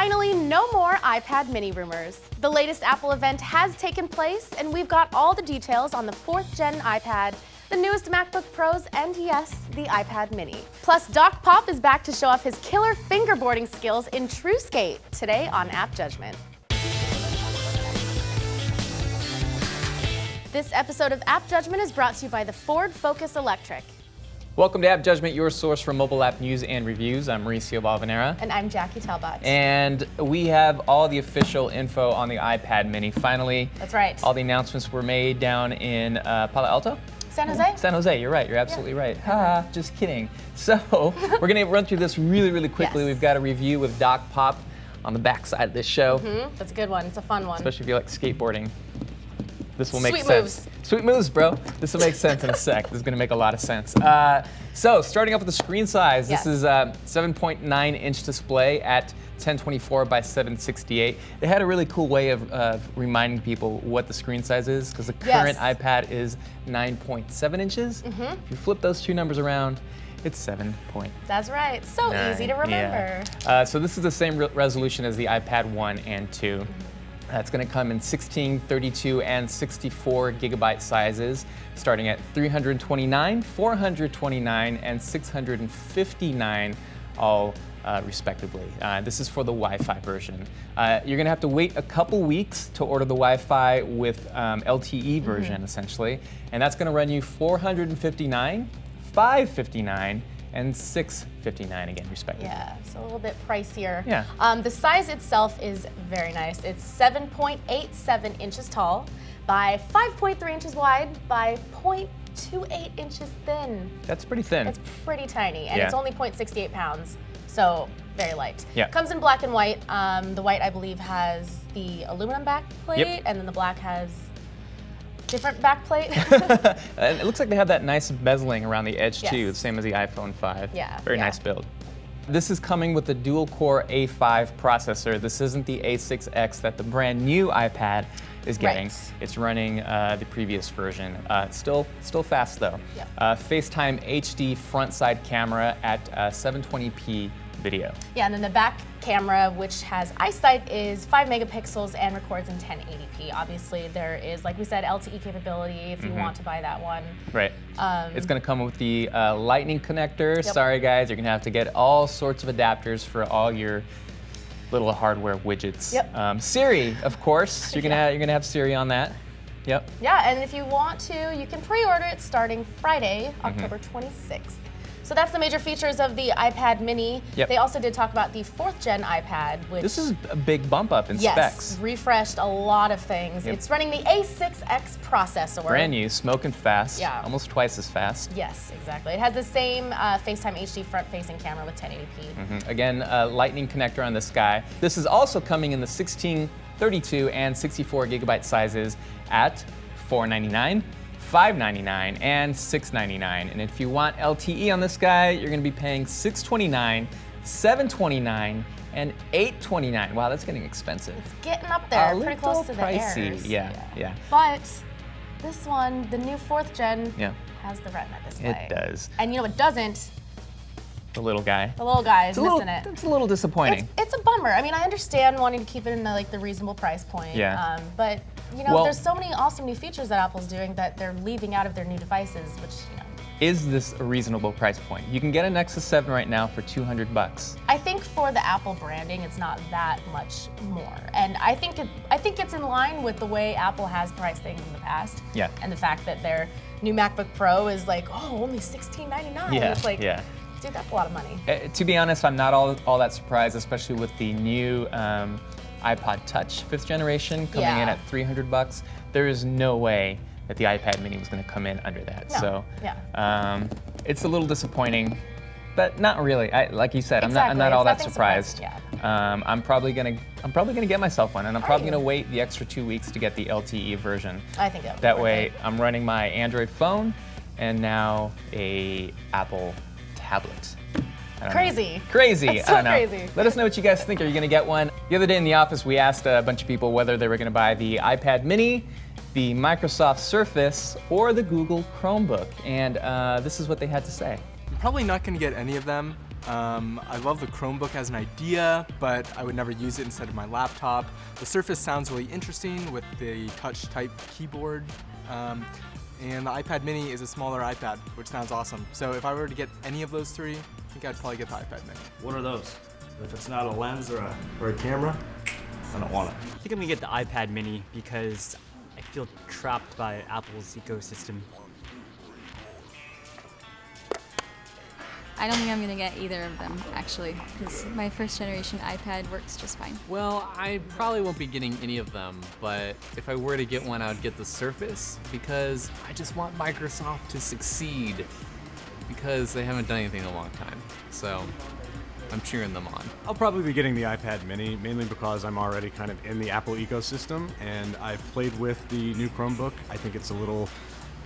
Finally, no more iPad mini rumors. The latest Apple event has taken place, and we've got all the details on the 4th gen iPad, the newest MacBook Pros, and yes, the iPad mini. Plus, Doc Pop is back to show off his killer fingerboarding skills in TrueSkate today on AppJudgment. This episode of AppJudgment is brought to you by the Ford Focus Electric. Welcome to AppJudgment, your source for mobile app news and reviews. I'm Mauricio Balvanera. And I'm Jackie Talbott. And we have all the official info on the iPad mini. Finally, that's right. All the announcements were made down in Palo Alto? San Jose? San Jose, you're right. You're absolutely right. Ha, just kidding. So we're going to run through this really quickly. Yes. We've got a review with Doc Pop on the back side of this show. That's a good one. It's a fun one. Especially if you like skateboarding. This will make Sweet sense. moves. Sweet moves, bro. This will make sense in a sec. This is going to make a lot of sense. So starting off with the screen size, yes. This is a 7.9-inch display at 1024 by 768. They had a really cool way of reminding people what the screen size is, because the current iPad is 9.7 inches. If you flip those two numbers around, it's 7. That's right. So easy to remember. Yeah. So this is the same resolution as the iPad 1 and 2. It's going to come in 16, 32, and 64 gigabyte sizes, starting at 329, 429, and 659, all respectively. This is for the Wi-Fi version. You're going to have to wait a couple weeks to order the Wi-Fi with LTE version, essentially, and that's going to run you 459, 559, and 659 again, respectively. Yeah, so a little bit pricier. Yeah. The size itself is very nice. It's 7.87 inches tall by 5.3 inches wide by 0.28 inches thin. That's pretty thin. It's pretty tiny, and it's only 0.68 pounds, so very light. Yeah. Comes in black and white. The white, I believe, has the aluminum back plate, and then the black has different back plate. It looks like they have that nice bezeling around the edge too, the same as the iPhone 5. Yeah. Very nice build. This is coming with the dual-core A5 processor. This isn't the A6X that the brand new iPad is getting. Right. It's running the previous version. Still fast though. Yep. FaceTime HD front side camera at 720p video. Yeah, and then the back camera, which has eyesight, is 5 megapixels and records in 1080p. Obviously, there is, like we said, LTE capability if you want to buy that one. Right. It's going to come with the Lightning connector. Yep. Sorry, guys, you're going to have to get all sorts of adapters for all your little hardware widgets. Yep. Siri, of course. You're gonna have Siri on that. Yep. Yeah, and if you want to, you can pre-order it starting Friday, October 26th. So that's the major features of the iPad mini. Yep. They also did talk about the 4th gen iPad, which This is a big bump up in specs. Refreshed a lot of things. Yep. It's running the A6X processor. Brand new, smoking fast. Yeah. Almost twice as fast. Yes, exactly. It has the same FaceTime HD front-facing camera with 1080p. Again, Lightning connector on this guy. This is also coming in the 16, 32, and 64 gigabyte sizes at $499. $599 and $699, and if you want LTE on this guy, you're going to be paying $629, $729, and $829. Wow, that's getting expensive. It's getting up there, pretty close to pricey. the Airs. Yeah. But this one, the new 4th gen, has the Retina display. It does. And you know what doesn't? The little guy. The little guy is missing it. It's a little disappointing. It's a bummer. I mean, I understand wanting to keep it in the reasonable price point. Yeah. But you know, there's so many awesome new features that Apple's doing that they're leaving out of their new devices, which, you know. Is this a reasonable price point? You can get a Nexus 7 right now for $200. I think for the Apple branding, it's not that much more, and I think it's in line with the way Apple has priced things in the past. Yeah. And the fact that their new MacBook Pro is like, only $1699. Yeah. It's like, yeah. Dude, that's a lot of money. To be honest, I'm not all that surprised, especially with the new iPod Touch 5th generation coming in at $300. There is no way that the iPad mini was going to come in under that. No. So it's a little disappointing, but not really. Like you said, I'm not all that surprised. I'm probably gonna get myself one, and I'm probably gonna wait the extra 2 weeks to get the LTE version. I think that way I'm running my Android phone and now a Apple tablet. Crazy. Crazy. That's so I don't know. crazy. Let us know what you guys think. Are you going to get one? The other day in the office, we asked a bunch of people whether they were going to buy the iPad mini, the Microsoft Surface, or the Google Chromebook. And this is what they had to say. I'm probably not going to get any of them. I love the Chromebook as an idea, but I would never use it instead of my laptop. The Surface sounds really interesting with the touch-type keyboard. And the iPad mini is a smaller iPad, which sounds awesome. So if I were to get any of those three, I think I'd probably get the iPad mini. What are those? If it's not a lens or a camera, I don't want it. I think I'm gonna get the iPad mini because I feel trapped by Apple's ecosystem. I don't think I'm gonna get either of them, actually, because my first generation iPad works just fine. Well, I probably won't be getting any of them, but if I were to get one, I would get the Surface because I just want Microsoft to succeed because they haven't done anything in a long time. So I'm cheering them on. I'll probably be getting the iPad mini, mainly because I'm already kind of in the Apple ecosystem, and I've played with the new Chromebook. I think it's a little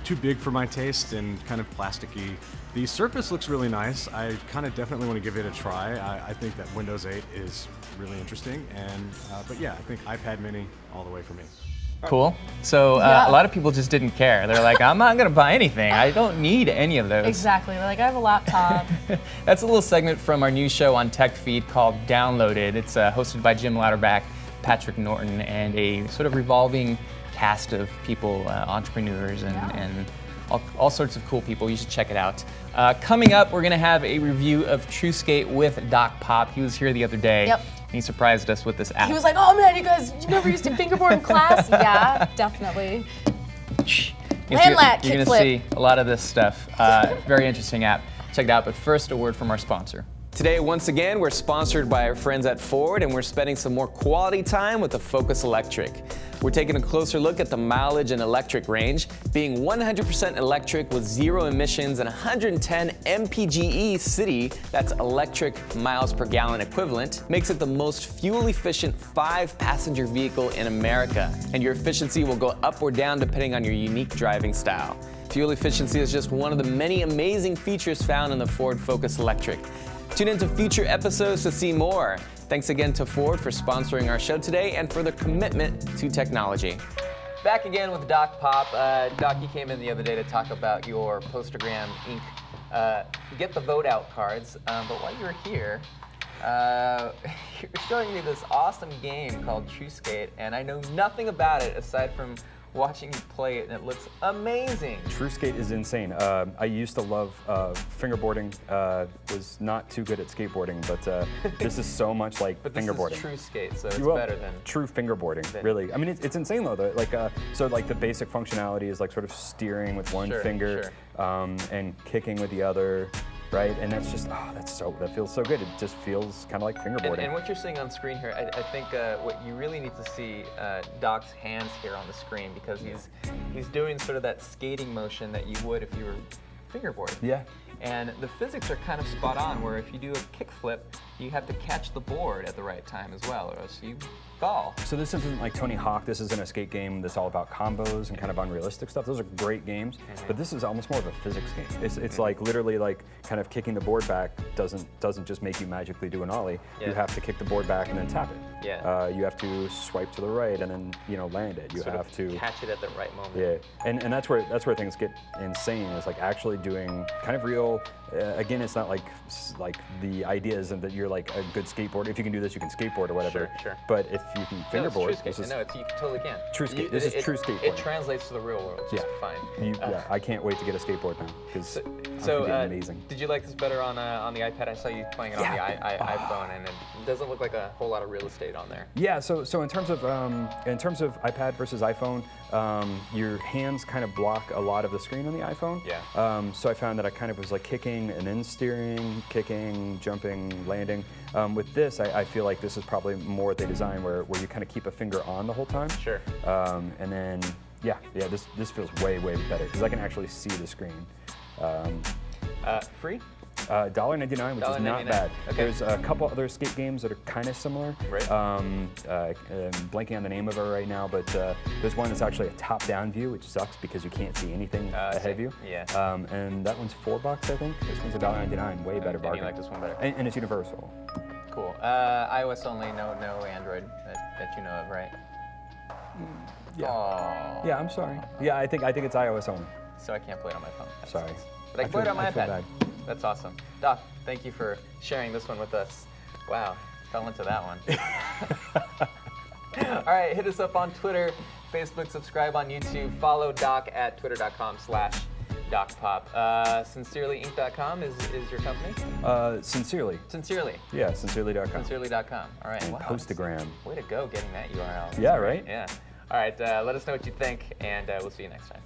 too big for my taste and kind of plasticky. The Surface looks really nice. I kind of definitely want to give it a try. I think that Windows 8 is really interesting, and but yeah, I think iPad mini all the way for me. Cool. So a lot of people just didn't care. They're like, I'm not going to buy anything. I don't need any of those. Exactly. They're like, I have a laptop. That's a little segment from our new show on Tech Feed called Downloaded. It's hosted by Jim Louderback, Patrick Norton, and a sort of revolving cast of people, entrepreneurs, and all sorts of cool people. You should check it out. Coming up, we're going to have a review of TrueSkate with Doc Pop. He was here the other day. Yep. And he surprised us with this app. He was like, oh man, you guys, you never used to fingerboard in class? Yeah, definitely. Landlat, You're going to see a lot of this stuff. Very interesting app. Check it out. But first, a word from our sponsor. Today, once again, we're sponsored by our friends at Ford, and we're spending some more quality time with the Focus Electric. We're taking a closer look at the mileage and electric range. Being 100% electric with 0 emissions and 110 mpge city, that's electric miles per gallon equivalent, makes it the most fuel-efficient 5-passenger vehicle in America. And your efficiency will go up or down depending on your unique driving style. Fuel efficiency is just one of the many amazing features found in the Ford Focus Electric. Tune into future episodes to see more. Thanks again to Ford for sponsoring our show today and for their commitment to technology. Back again with Doc Pop. Doc, you came in the other day to talk about your Postergram ink Get the Vote Out cards. But while you were here, you're showing me this awesome game called TrueSkate, and I know nothing about it aside from watching you play it, and it looks amazing. TrueSkate is insane. I used to love fingerboarding. Was not too good at skateboarding, but this is so much like fingerboarding. But this is TrueSkate, so it's better than true fingerboarding. Really, I mean, it's insane though. So like the basic functionality is like sort of steering with one finger and kicking with the other. Right, and that's just, that feels so good. It just feels kind of like fingerboarding. And what you're seeing on screen here, I think what you really need to see Doc's hands here on the screen, because he's doing sort of that skating motion that you would if you were fingerboarding. Yeah. And the physics are kind of spot on, where if you do a kickflip, you have to catch the board at the right time as well, or else you fall. So this isn't like Tony Hawk. This isn't a skate game that's all about combos and kind of unrealistic stuff. Those are great games, but this is almost more of a physics game. It's like literally like kind of kicking the board back doesn't just make you magically do an ollie. You have to kick the board back and then tap it. Yeah. You have to swipe to the right and then land it. You have to catch it at the right moment. Yeah, and that's where things get insane. Is like actually doing kind of real. Again, it's not like the idea isn't that you're like a good skateboarder. If you can do this, you can skateboard or whatever. Sure. But if you can fingerboard, this is you totally can. True skate. This is true skateboarding. It translates to the real world just fine. I can't wait to get a skateboard now because it's amazing. Did you like this better on the iPad? I saw you playing it on the iPhone, and it doesn't look like a whole lot of real estate on there. Yeah. So in terms of iPad versus iPhone, your hands kind of block a lot of the screen on the iPhone. Yeah. So I found that I kind of was like kicking and then steering, kicking, jumping, landing. With this, I feel like this is probably more what they design, where you kind of keep a finger on the whole time. Sure. And then, this feels way better because I can actually see the screen. Free? $1.99, which is not bad. Okay. There's a couple other skate games that are kind of similar. Right. I'm blanking on the name of it right now, but there's one that's actually a top-down view, which sucks because you can't see anything ahead of you. Yeah. And that one's $4, I think. This one's $1.99, way better bargain. And you like this one better? And it's universal. Cool. iOS only, no Android that you know of, right? Yeah. Aww. Yeah, I'm sorry. Yeah, I think it's iOS only. So I can't play it on my phone. Sorry. But I can play it on my I feel iPad. bad. That's awesome. Doc, thank you for sharing this one with us. Wow, fell into that one. All right, hit us up on Twitter, Facebook, subscribe on YouTube, follow Doc at twitter.com/DocPop. SincerelyInc.com is your company? Sincerely. Sincerely. Yeah, sincerely.com. Sincerely.com. All right. And wow. Postagram. Way to go getting that URL. Yeah, right? Yeah. All right, let us know what you think, and we'll see you next time.